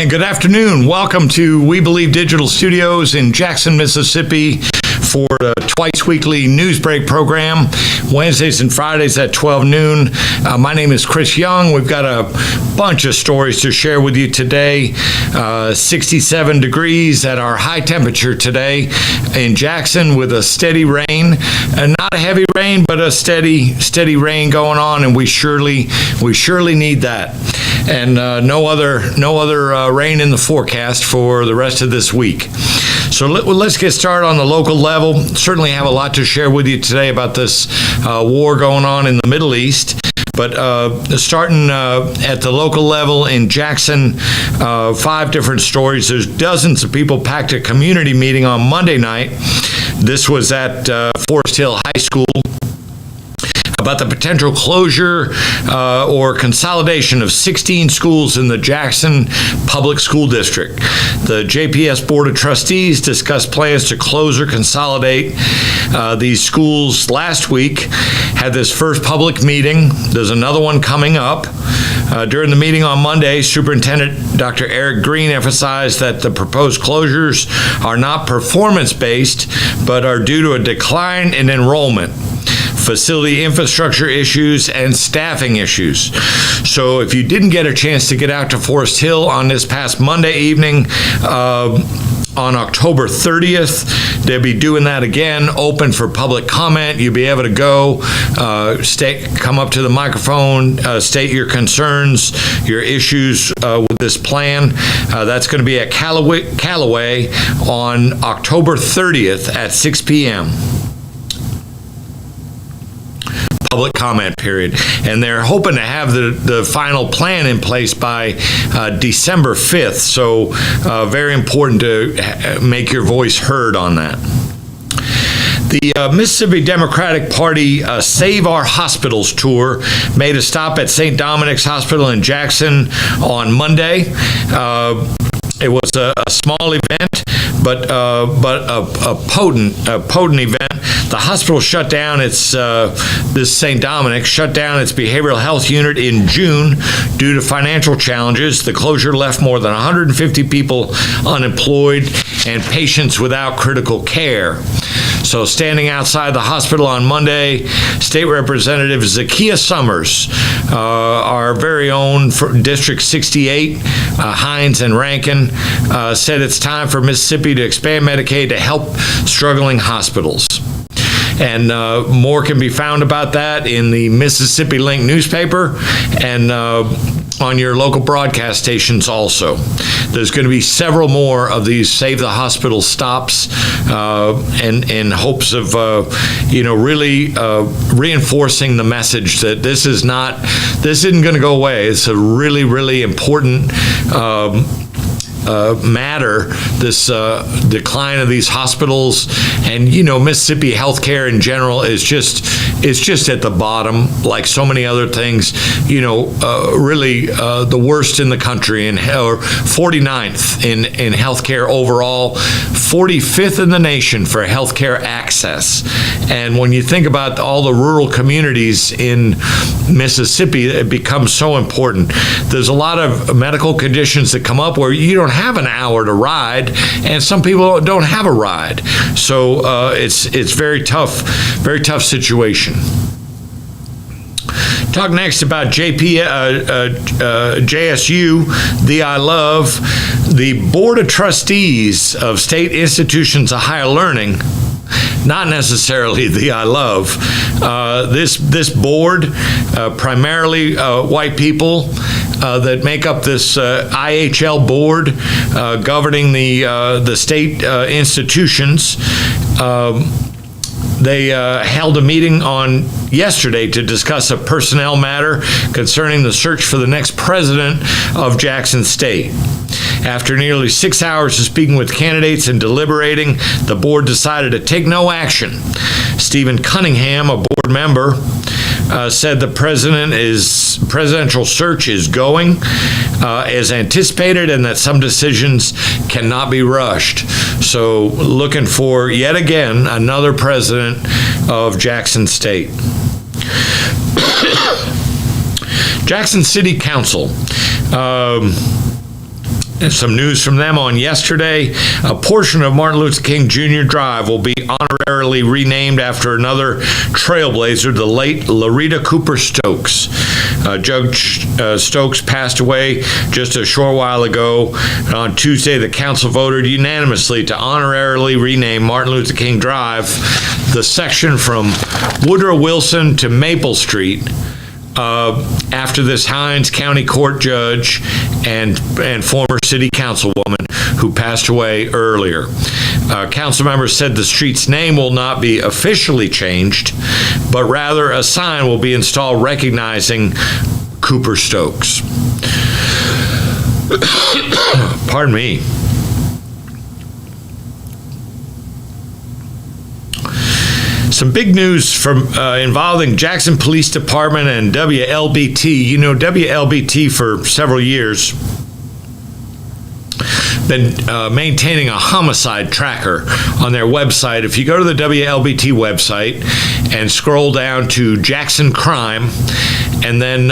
And good afternoon. Welcome to We Believe Digital Studios in Jackson, Mississippi for the twice weekly news break program, Wednesdays and Fridays at 12 noon. My name is Chris Young. We've got a bunch of stories to share with you today. 67 degrees at our high temperature today in Jackson with a steady rain. Not a heavy rain, but a steady rain going on, and we surely need that. And no other rain in the forecast for the rest of this week. So let's get started on the local level. Certainly have a lot to share with you today about this war going on in the Middle East. But starting at the local level in Jackson, 5 different stories. There's dozens of people packed a community meeting on Monday night. This was at Forest Hill High School, about the potential closure or consolidation of 16 schools in the Jackson Public School District. The JPS Board of Trustees discussed plans to close or consolidate these schools last week, had this first public meeting. There's another one coming up. During the meeting on Monday, Superintendent Dr. Eric Green emphasized that the proposed closures are not performance-based, but are due to a decline in enrollment, facility infrastructure issues, and staffing issues. So if you didn't get a chance to get out to Forest Hill on this past Monday evening, on October 30th, they'll be doing that again, open for public comment. You'll be able to go, come up to the microphone, state your concerns, your issues with this plan. That's going to be at Callaway on October 30th at 6 p.m. Public comment period, and they're hoping to have the final plan in place by December 5th, so very important to make your voice heard on that. The Mississippi Democratic Party Save Our Hospitals tour made a stop at St. Dominic's Hospital in Jackson on Monday. It was a small event, but a potent event. The hospital shut down this St. Dominic shut down its behavioral health unit in June due to financial challenges. The closure left more than 150 people unemployed and patients without critical care. So standing outside the hospital on Monday, State Representative Zakiya Summers, our very own District 68, Hines and Rankin, said it's time for Mississippi to expand Medicaid to help struggling hospitals. And more can be found about that in the Mississippi Link newspaper and on your local broadcast stations also. There's going to be several more of these Save the Hospital stops in hopes of, really reinforcing the message that this isn't going to go away. It's a really, really important matter, this decline of these hospitals, and Mississippi healthcare in general is just at the bottom, like so many other things. Really the worst in the country, or 49th in healthcare overall, 45th in the nation for healthcare access. And when you think about all the rural communities in Mississippi, it becomes so important. There's a lot of medical conditions that come up where you don't have an hour to ride, and some people don't have a ride. So it's very tough situation. Talk next about JSU, the I Love, the Board of Trustees of State Institutions of Higher Learning. Not necessarily the I Love. This board, primarily white people, that make up this IHL board governing the state institutions. They held a meeting on yesterday to discuss a personnel matter concerning the search for the next president of Jackson State. After nearly 6 hours of speaking with candidates and deliberating, the board decided to take no action. Stephen Cunningham, a board member, said the presidential search is going as anticipated, and that some decisions cannot be rushed. So looking for, yet again, another president of Jackson State. Jackson City Council some news from them on yesterday. A portion of Martin Luther King Jr. Drive will be honorarily renamed after another trailblazer, the late Larita Cooper Stokes. Judge Stokes passed away just a short while ago. And on Tuesday, the council voted unanimously to honorarily rename Martin Luther King Drive, the section from Woodrow Wilson to Maple Street, after this Hinds County Court judge and former city councilwoman who passed away earlier. Council members said the street's name will not be officially changed, but rather a sign will be installed recognizing Cooper Stokes. Pardon me. Some big news from involving Jackson Police Department and WLBT. You know, WLBT for several years been maintaining a homicide tracker on their website. If you go to the WLBT website and scroll down to Jackson Crime, and then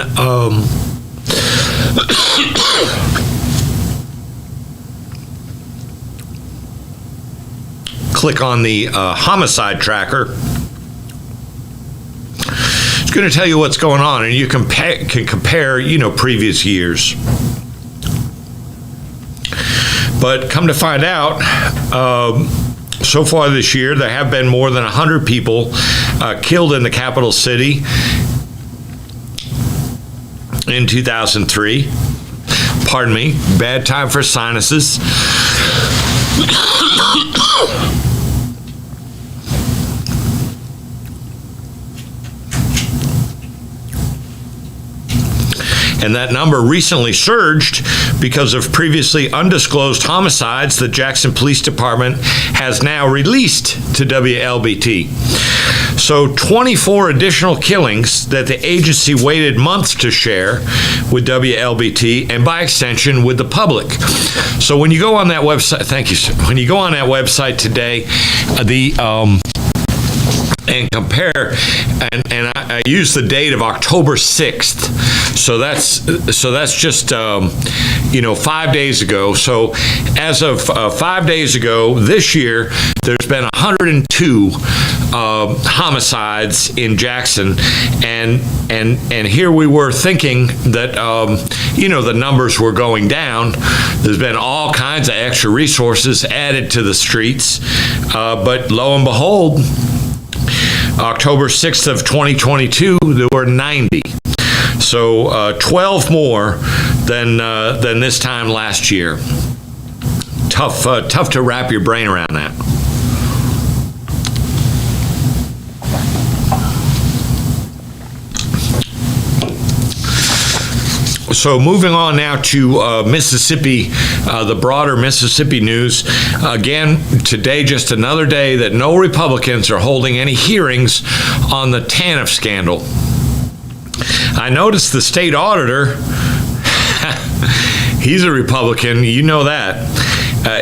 click on the homicide tracker, it's going to tell you what's going on, and you can compare, you know, previous years. But come to find out, so far this year, there have been more than 100 people killed in the capital city in 2003. Pardon me, bad time for sinuses. And that number recently surged because of previously undisclosed homicides that Jackson Police Department has now released to WLBT. So 24 additional killings that the agency waited months to share with WLBT and by extension with the public. So when you go on that website, thank you, sir. When you go on that website today, and compare, and I use the date of October 6th. So that's just 5 days ago. So as of 5 days ago this year, there's been 102 homicides in Jackson, and here we were thinking that the numbers were going down. There's been all kinds of extra resources added to the streets, but lo and behold, October 6th of 2022, there were 90. So 12 more than this time last year. Tough to wrap your brain around that. So moving on now to Mississippi, the broader Mississippi news. Again, today, just another day that no Republicans are holding any hearings on the TANF scandal. I noticed the state auditor, he's a Republican, you know that.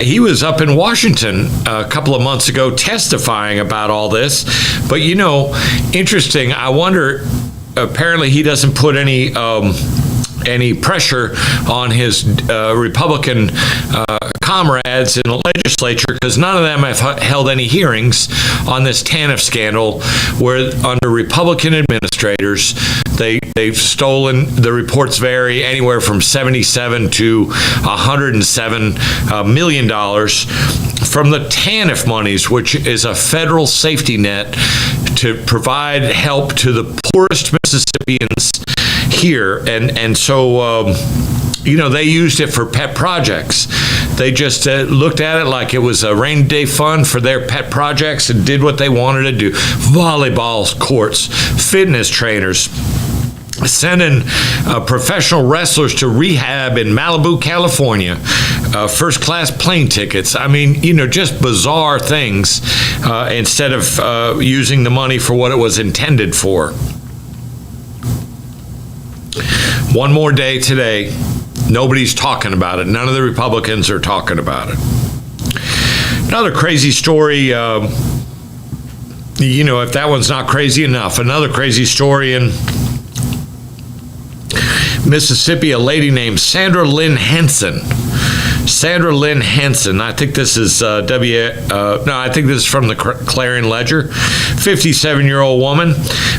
He was up in Washington a couple of months ago testifying about all this. But, interesting, I wonder, apparently he doesn't put any pressure on his Republican comrades in the legislature, because none of them have held any hearings on this TANF scandal, where under Republican administrators, they've stolen, the reports vary anywhere from $77 to $107 million from the TANF monies, which is a federal safety net to provide help to the poorest Mississippians here, and so they used it for pet projects. They just looked at it like it was a rainy day fund for their pet projects and did what they wanted to do. Volleyball courts, fitness trainers, sending professional wrestlers to rehab in Malibu, California, first-class plane tickets. I mean, just bizarre things instead of using the money for what it was intended for. One more day today, nobody's talking about it. None of the Republicans are talking about it. Another crazy story, if that one's not crazy enough, another crazy story in Mississippi, a lady named Sandra Lynn Henson. Sandra Lynn Henson, I think this is I think this is from the Clarion Ledger. 57-year-old woman,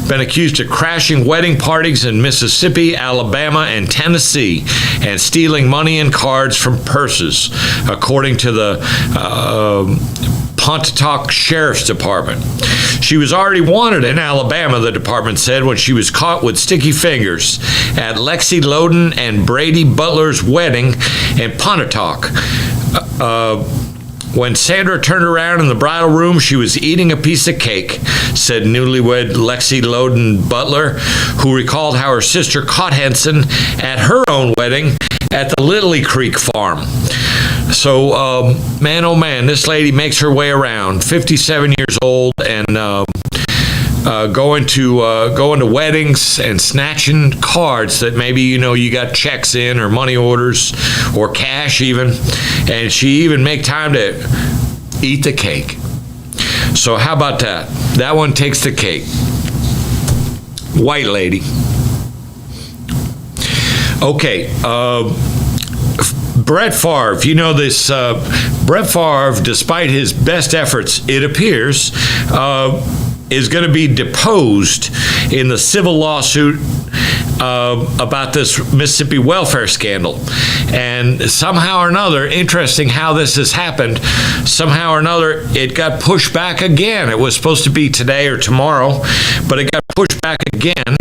been accused of crashing wedding parties in Mississippi, Alabama, and Tennessee, and stealing money and cards from purses, according to the Pontotoc Sheriff's Department. She was already wanted in Alabama, the department said, when she was caught with sticky fingers at Lexi Loden and Brady Butler's wedding in Pontotoc. When Sandra turned around in the bridal room, she was eating a piece of cake, said newlywed Lexi Loden Butler, who recalled how her sister caught Henson at her own wedding at the Lily Creek farm. So, man, oh man, this lady makes her way around, 57 years old, and going to weddings and snatching cards that maybe, you got checks in or money orders or cash even, and she even make time to eat the cake. So how about that? That one takes the cake. White lady. Okay, Brett Favre, this, Brett Favre, despite his best efforts, it appears, is going to be deposed in the civil lawsuit about this Mississippi welfare scandal. And somehow or another, interesting how this has happened, somehow or another, it got pushed back again. It was supposed to be today or tomorrow, but it got pushed back again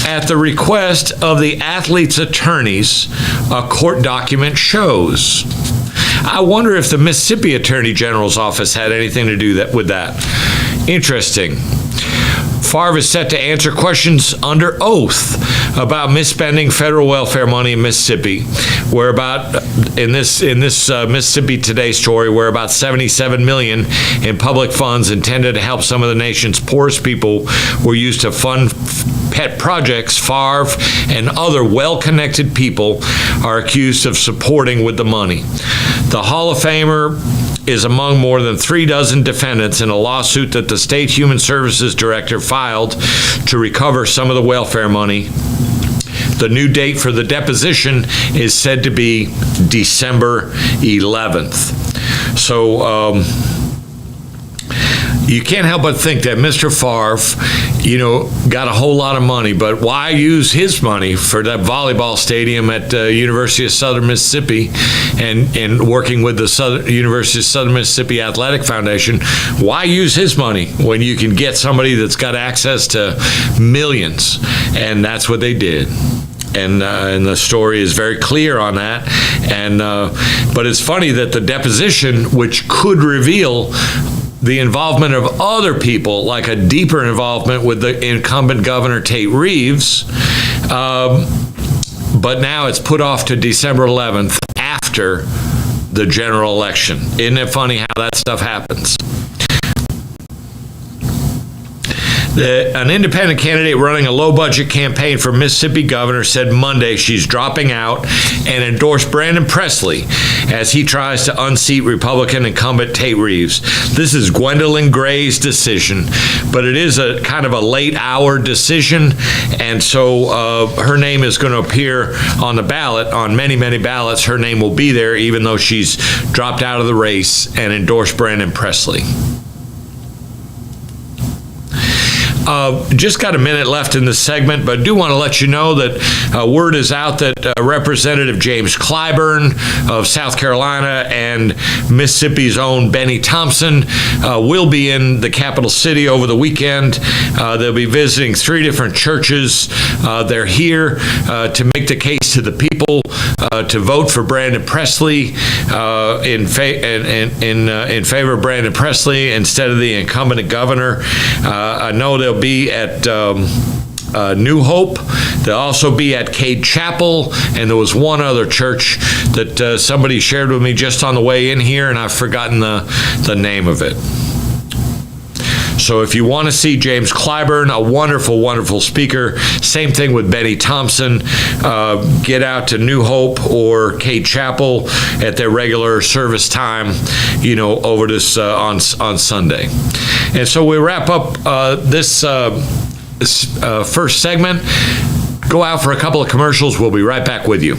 at the request of the athletes' attorneys, a court document shows. I wonder if the Mississippi Attorney General's office had anything to do with that. Interesting. Favre is set to answer questions under oath about misspending federal welfare money in Mississippi, where about in this Mississippi Today story, where about $77 million in public funds intended to help some of the nation's poorest people were used to fund pet projects Favre and other well-connected people are accused of supporting with the money. The Hall of Famer is among more than 36 defendants in a lawsuit that the state human services director filed to recover some of the welfare money. The new date for the deposition is said to be December 11th. So you can't help but think that Mr. Favre, got a whole lot of money, but why use his money for that volleyball stadium at University of Southern Mississippi and working with the University of Southern Mississippi Athletic Foundation? Why use his money when you can get somebody that's got access to millions? And that's what they did. And the story is very clear on that. But it's funny that the deposition, which could reveal the involvement of other people, like a deeper involvement with the incumbent governor Tate Reeves, but now it's put off to December 11th after the general election. Isn't it funny how that stuff happens? An independent candidate running a low-budget campaign for Mississippi governor said Monday she's dropping out and endorsed Brandon Presley as he tries to unseat Republican incumbent Tate Reeves. This is Gwendolyn Gray's decision, but it is a kind of a late-hour decision, and so her name is going to appear on the ballot, on many, many ballots. Her name will be there, even though she's dropped out of the race and endorsed Brandon Presley. Just got a minute left in this segment, but I do want to let you know that word is out that Representative James Clyburn of South Carolina and Mississippi's own Benny Thompson will be in the capital city over the weekend. They'll be visiting 3 different churches. They're here to make the case to the people to vote for Brandon Presley in favor of Brandon Presley instead of the incumbent governor. I know they'll be at New Hope. They'll also be at Cade Chapel, and there was one other church that somebody shared with me just on the way in here, and I've forgotten the name of it. So if you want to see James Clyburn, a wonderful, wonderful speaker, same thing with Benny Thompson, get out to New Hope or Cade Chapel at their regular service time, over this on Sunday. And so we wrap up this first segment. Go out for a couple of commercials. We'll be right back with you.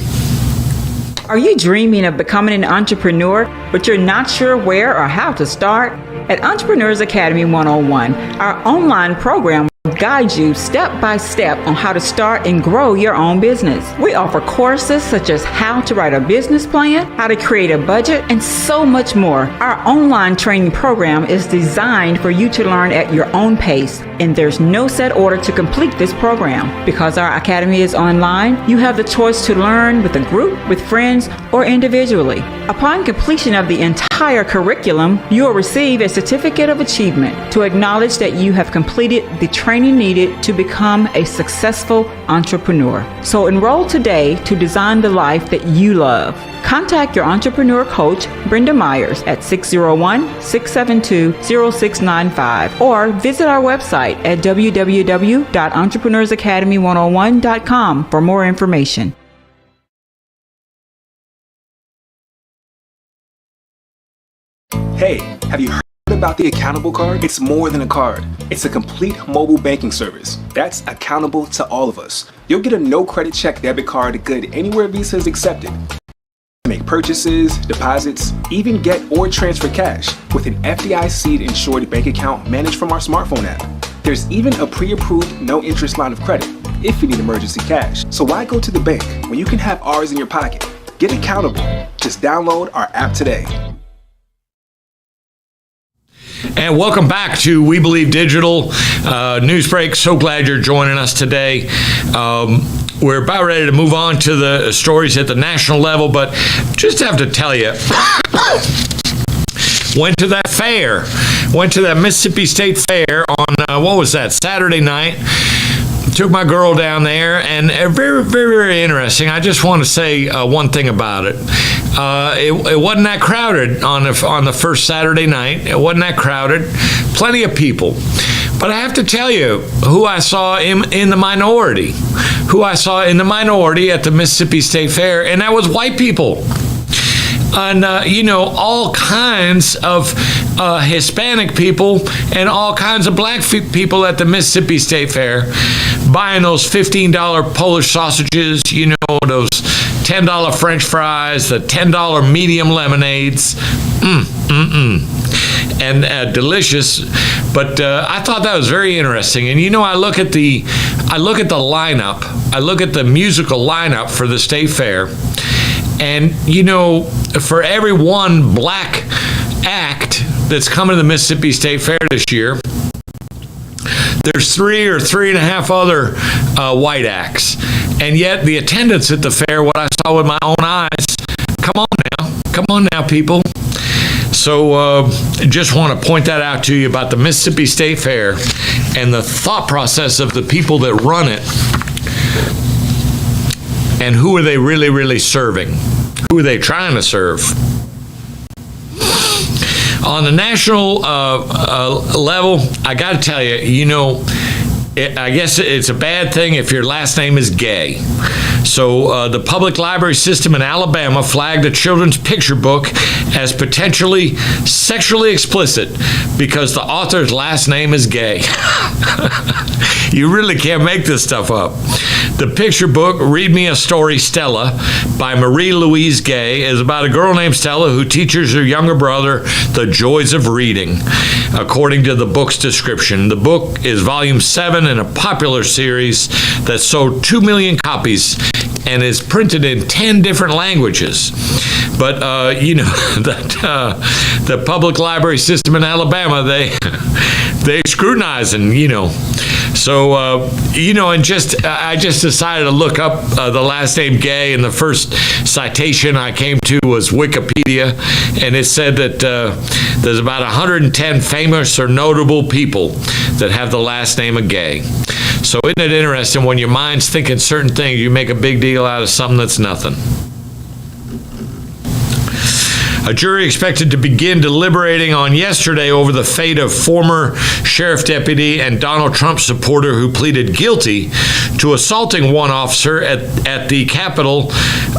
Are you dreaming of becoming an entrepreneur, but you're not sure where or how to start? At Entrepreneurs Academy 101, our online program will guide you step by step on how to start and grow your own business. We offer courses such as how to write a business plan, how to create a budget, and so much more. Our online training program is designed for you to learn at your own pace, and there's no set order to complete this program. Because our academy is online, you have the choice to learn with a group, with friends, or individually. Upon completion of the entire curriculum, you will receive a certificate of achievement to acknowledge that you have completed the training needed to become a successful entrepreneur. So enroll today to design the life that you love. Contact your entrepreneur coach, Brenda Myers, at 601-672-0695 or visit our website at www.entrepreneursacademy101.com for more information. Hey, have you heard about the Accountable Card? It's more than a card. It's a complete mobile banking service that's accountable to all of us. You'll get a no credit check debit card good anywhere Visa is accepted. Make purchases, deposits, even get or transfer cash with an FDIC insured bank account managed from our smartphone app. There's even a pre-approved no interest line of credit if you need emergency cash. So why go to the bank when you can have ours in your pocket? Get accountable. Just download our app today. And welcome back to We Believe Digital Newsbreak. So glad you're joining us today. We're about ready to move on to the stories at the national level, but just have to tell you, went to that fair, went to that Mississippi State Fair on, what was that, Saturday night. Took my girl down there, and very, very, very interesting. I just want to say one thing about it. It wasn't that crowded on the first Saturday night. It wasn't that crowded. Plenty of people. But I have to tell you who I saw in the minority. Who I saw in the minority at the Mississippi State Fair, and that was white people. And, all kinds of Hispanic people and all kinds of black people at the Mississippi State Fair buying those $15 Polish sausages, those $10 French fries, the $10 medium lemonades. And delicious. But I thought that was very interesting. And, I look at the lineup. I look at the musical lineup for the State Fair. And, for every one black act that's coming to the Mississippi State Fair this year, there's 3 or 3.5 other white acts. And yet the attendance at the fair, what I saw with my own eyes, come on now, people. So just want to point that out to you about the Mississippi State Fair and the thought process of the people that run it. And who are they really, really serving? Who are they trying to serve? On the national level, I got to tell you, I guess it's a bad thing if your last name is Gay. So the public library system in Alabama flagged a children's picture book as potentially sexually explicit because the author's last name is Gay. You really can't make this stuff up. The picture book, Read Me a Story, Stella, by Marie Louise Gay, is about a girl named Stella who teaches her younger brother the joys of reading, according to the book's description. The book is volume 7 in a popular series that sold 2 million copies and is printed in 10 different languages. But, the public library system in Alabama, they scrutinizing, So, I just decided to look up the last name Gay, and the first citation I came to was Wikipedia, and it said that there's about 110 famous or notable people that have the last name of Gay. So isn't it interesting when your mind's thinking certain things, you make a big deal out of something that's nothing. A jury expected to begin deliberating on yesterday over the fate of former sheriff deputy and Donald Trump supporter who pleaded guilty to assaulting one officer at the Capitol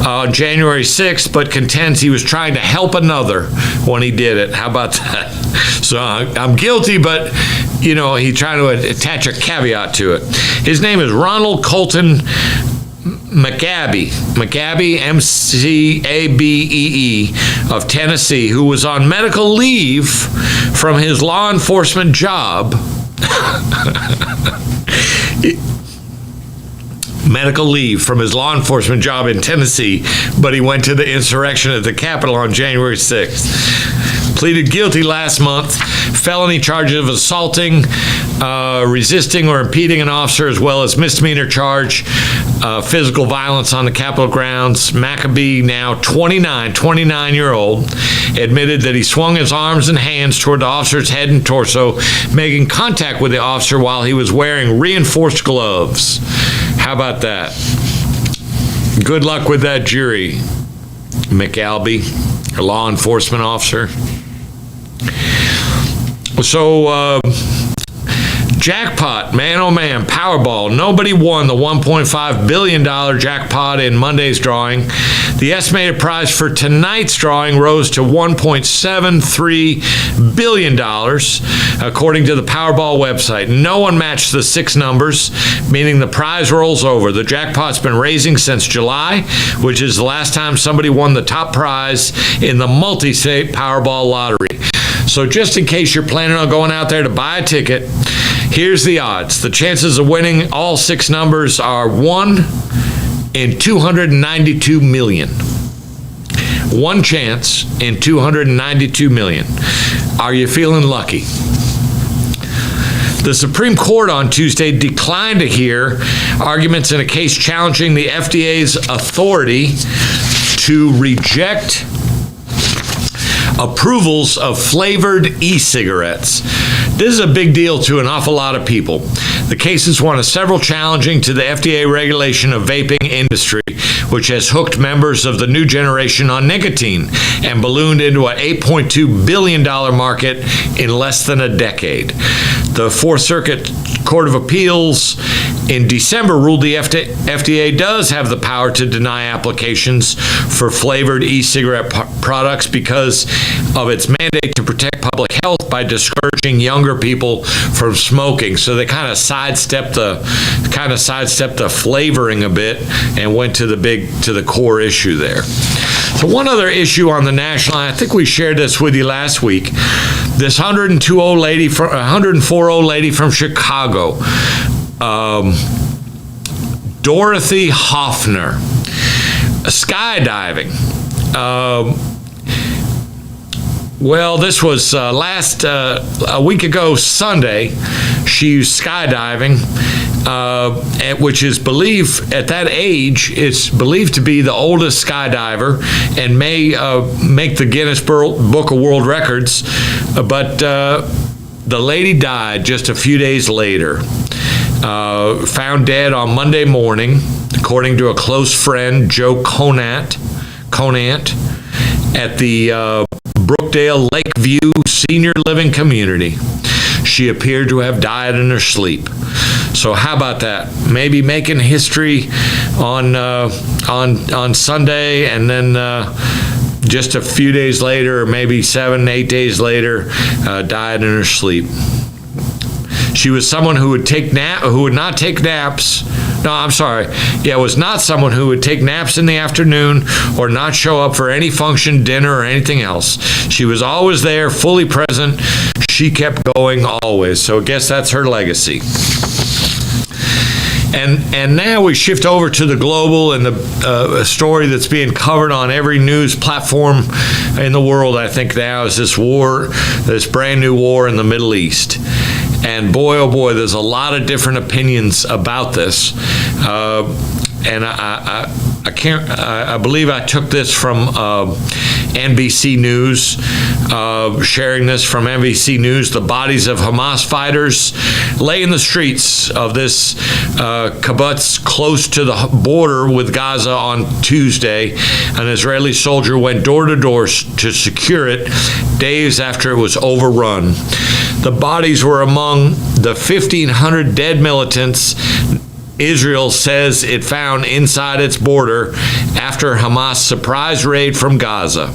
on January 6th, but contends he was trying to help another when he did it. How about that? So I'm guilty, but, he's trying to attach a caveat to it. His name is Ronald Colton McCabe, M-C-A-B-E-E, of Tennessee, who was on medical leave from his law enforcement job. Medical leave from his law enforcement job in Tennessee, but he went to the insurrection at the Capitol on January 6th. Pleaded guilty last month, felony charges of assaulting, resisting or impeding an officer, as well as misdemeanor charge, physical violence on the Capitol grounds. McCabe, now 29-year-old, admitted that he swung his arms and hands toward the officer's head and torso, making contact with the officer while he was wearing reinforced gloves. How about that? Good luck with that jury, McAlby, a law enforcement officer. So, jackpot, man, oh man, Powerball. Nobody won the $1.5 billion jackpot in Monday's drawing. The estimated prize for tonight's drawing rose to $1.73 billion, according to the Powerball website. No one matched the 6 numbers, meaning the prize rolls over. The jackpot's been raising since July, which is the last time somebody won the top prize in the multi-state Powerball lottery. So just in case you're planning on going out there to buy a ticket, here's the odds. The chances of winning all 6 numbers are 1 in 292 million. One chance in 292 million. Are you feeling lucky? The Supreme Court on Tuesday declined to hear arguments in a case challenging the FDA's authority to reject approvals of flavored e-cigarettes. This is a big deal to an awful lot of people. The case is one of several challenging to the FDA regulation of vaping industry, which has hooked members of the new generation on nicotine and ballooned into an $8.2 billion market in less than a decade. The Fourth Circuit Court of Appeals in December ruled the FDA does have the power to deny applications for flavored e-cigarette products because of its mandate to protect public health by discouraging younger people from smoking. So they kind of sidestepped the flavoring a bit and went to the core issue there. So one other issue on the national, I think we shared this with you last week. This 104 old lady from Chicago, Dorothy Hoffner, skydiving. Well, this was a week ago Sunday. She was skydiving, which is believed, at that age, it's believed to be the oldest skydiver and may make the Guinness Book of World Records. But the lady died just a few days later. Found dead on Monday morning, according to a close friend, Joe Conant, at the Brookdale Lakeview Senior Living Community. She appeared to have died in her sleep. So how about that? Maybe making history on Sunday, and then just a few days later, or maybe 7-8 days later, died in her sleep. She was someone who would not take naps. No, I'm sorry. Yeah, was not someone who would take naps in the afternoon or not show up for any function, dinner, or anything else. She was always there, fully present. She kept going always. So I guess that's her legacy. And now we shift over to the global, and the story that's being covered on every news platform in the world, I think now, is this war, this brand new war in the Middle East. And boy, oh boy, there's a lot of different opinions about this. And I believe I took this from NBC News, sharing this from NBC News. The bodies of Hamas fighters lay in the streets of this kibbutz close to the border with Gaza on Tuesday. An Israeli soldier went door to door to secure it days after it was overrun. The bodies were among the 1,500 dead militants Israel says it found inside its border after Hamas' surprise raid from Gaza.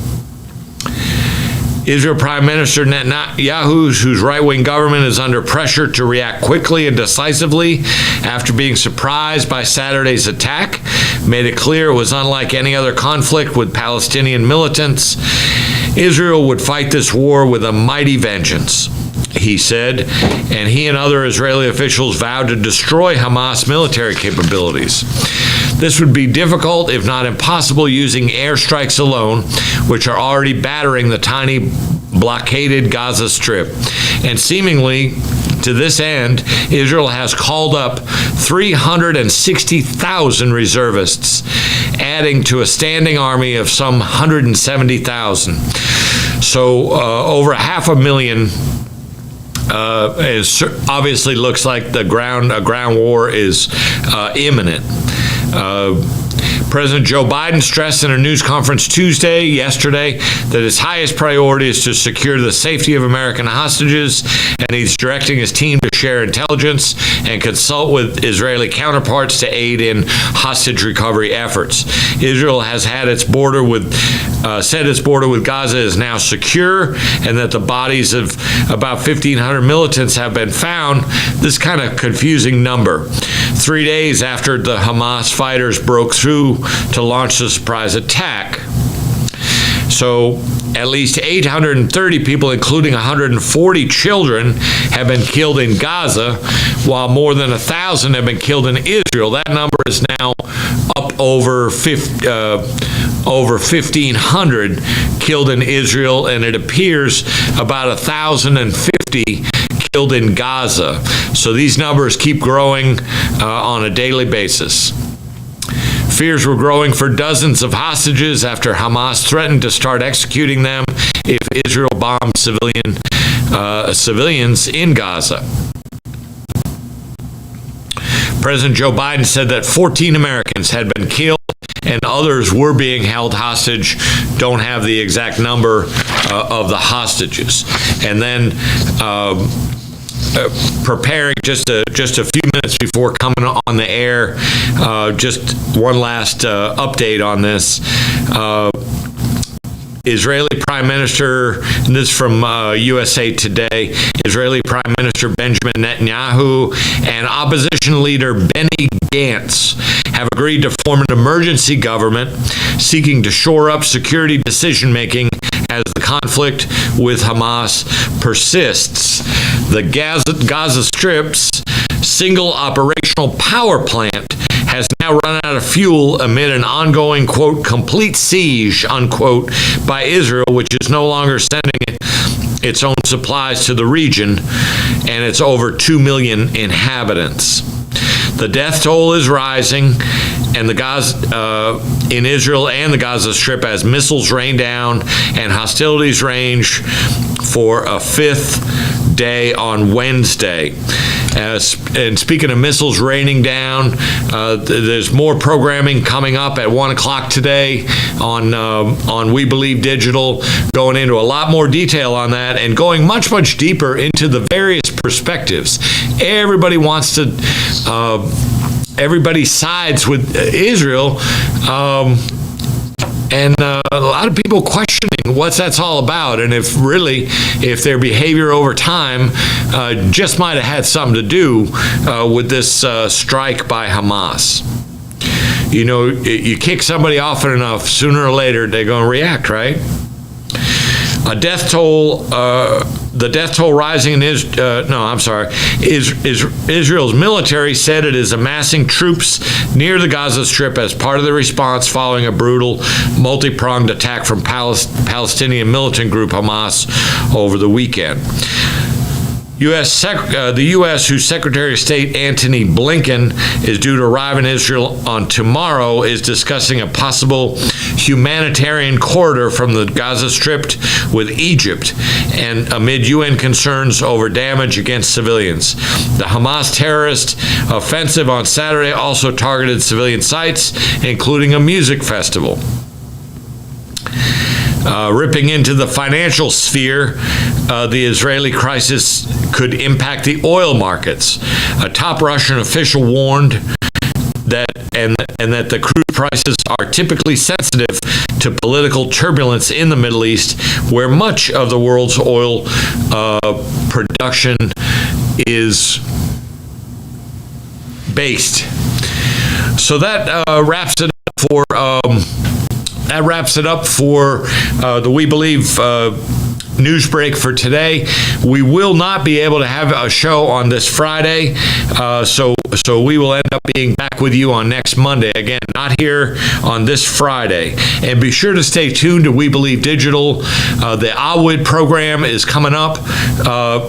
Israel Prime Minister Netanyahu, whose right-wing government is under pressure to react quickly and decisively after being surprised by Saturday's attack, made it clear it was unlike any other conflict with Palestinian militants. Israel would fight this war with a mighty vengeance, he said, and he and other Israeli officials vowed to destroy Hamas military capabilities. This would be difficult, if not impossible, using airstrikes alone, which are already battering the tiny blockaded Gaza Strip. And seemingly, to this end, Israel has called up 360,000 reservists, adding to a standing army of some 170,000. So over 500,000. It obviously looks like a ground war is imminent. President Joe Biden stressed in a news conference yesterday, that his highest priority is to secure the safety of American hostages, and he's directing his team to share intelligence and consult with Israeli counterparts to aid in hostage recovery efforts. Israel has had said its border with Gaza is now secure, and that the bodies of about 1,500 militants have been found. This kind of confusing number. 3 days after the Hamas fighters broke through to launch the surprise attack. So at least 830 people, including 140 children, have been killed in Gaza, while more than 1,000 have been killed in Israel. That number is now up over 1,500 killed in Israel, and it appears about 1,050 killed in Gaza. So these numbers keep growing on a daily basis. Fears were growing for dozens of hostages after Hamas threatened to start executing them if Israel bombed civilians in Gaza. President Joe Biden said that 14 Americans had been killed and others were being held hostage. Don't have the exact number of the hostages. And then preparing just a few minutes before coming on the air, just one last update on this. Israeli Prime Minister, and this is from USA Today, Israeli Prime Minister Benjamin Netanyahu and opposition leader Benny Gantz have agreed to form an emergency government seeking to shore up security decision-making as the conflict with Hamas persists. The Gaza Strip's single operational power plant has now run out of fuel amid an ongoing, quote, complete siege, unquote, by Israel, which is no longer sending its own supplies to the region, and it's over 2 million inhabitants. The death toll is rising, and in Israel and the Gaza Strip as missiles rain down and hostilities range for a fifth day on Wednesday. And speaking of missiles raining down, there's more programming coming up at 1 o'clock today on We Believe Digital, going into a lot more detail on that and going much, much deeper into the various perspectives. Everybody wants to, everybody sides with Israel, and a lot of people questioning what that's all about, and if their behavior over time just might have had something to do with this strike by Hamas. You know, you kick somebody often enough, sooner or later they're going to react, right? The death toll rising in Israel's military said it is amassing troops near the Gaza Strip as part of the response following a brutal, multi-pronged attack from Palestinian militant group Hamas over the weekend. The U.S., whose Secretary of State Antony Blinken is due to arrive in Israel on tomorrow, is discussing a possible humanitarian corridor from the Gaza Strip with Egypt, and amid UN concerns over damage against civilians. The Hamas terrorist offensive on Saturday also targeted civilian sites, including a music festival. Ripping into the financial sphere, the Israeli crisis could impact the oil markets. A top Russian official warned that and that the crude prices are typically sensitive to political turbulence in the Middle East, where much of the world's oil production is based. So that wraps it up for the We Believe news break for today. We will not be able to have a show on this Friday, so we will end up being back with you on next Monday. Again, not here on this Friday. And be sure to stay tuned to We Believe Digital. The AWID program is coming up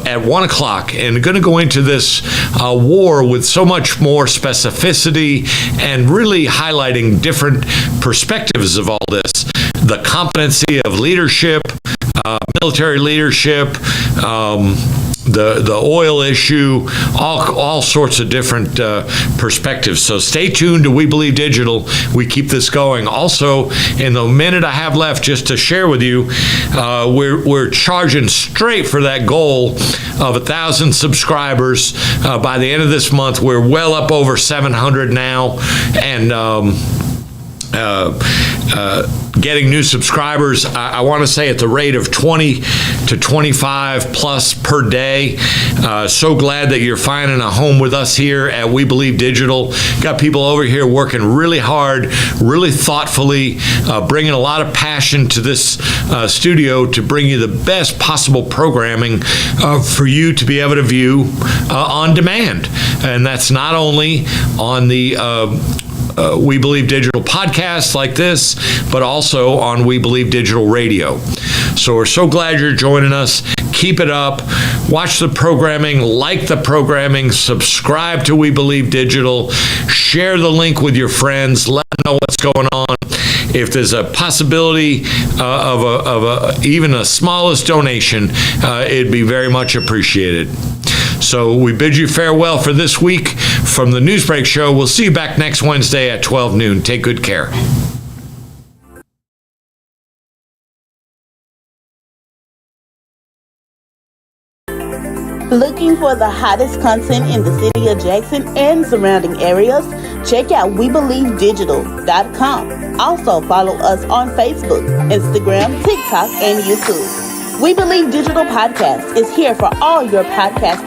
at 1 o'clock and going to go into this war with so much more specificity and really highlighting different perspectives of all this. The competency of leadership, military leadership, the oil issue, all sorts of different perspectives. So stay tuned to We Believe Digital. We keep this going. Also, in the minute I have left, just to share with you, we're charging straight for that goal of 1,000 subscribers by the end of this month. We're well up over 700 now, and getting new subscribers, I want to say at the rate of 20 to 25 plus per day. So glad that you're finding a home with us here at We Believe Digital. Got people over here working really hard, really thoughtfully, bringing a lot of passion to this studio to bring you the best possible programming for you to be able to view on demand. And that's not only on the We Believe Digital podcasts like this, but also on We Believe Digital Radio. So we're so glad you're joining us. Keep it up. Watch the programming, like the programming, subscribe to We Believe Digital, share the link with your friends, let them know what's going on. If there's a possibility of even a smallest donation, it'd be very much appreciated. So we bid you farewell for this week from the Newsbreak Show. We'll see you back next Wednesday at 12 noon. Take good care. Looking for the hottest content in the city of Jackson and surrounding areas? Check out WeBelieveDigital.com. Also follow us on Facebook, Instagram, TikTok, and YouTube. We Believe Digital Podcast is here for all your podcast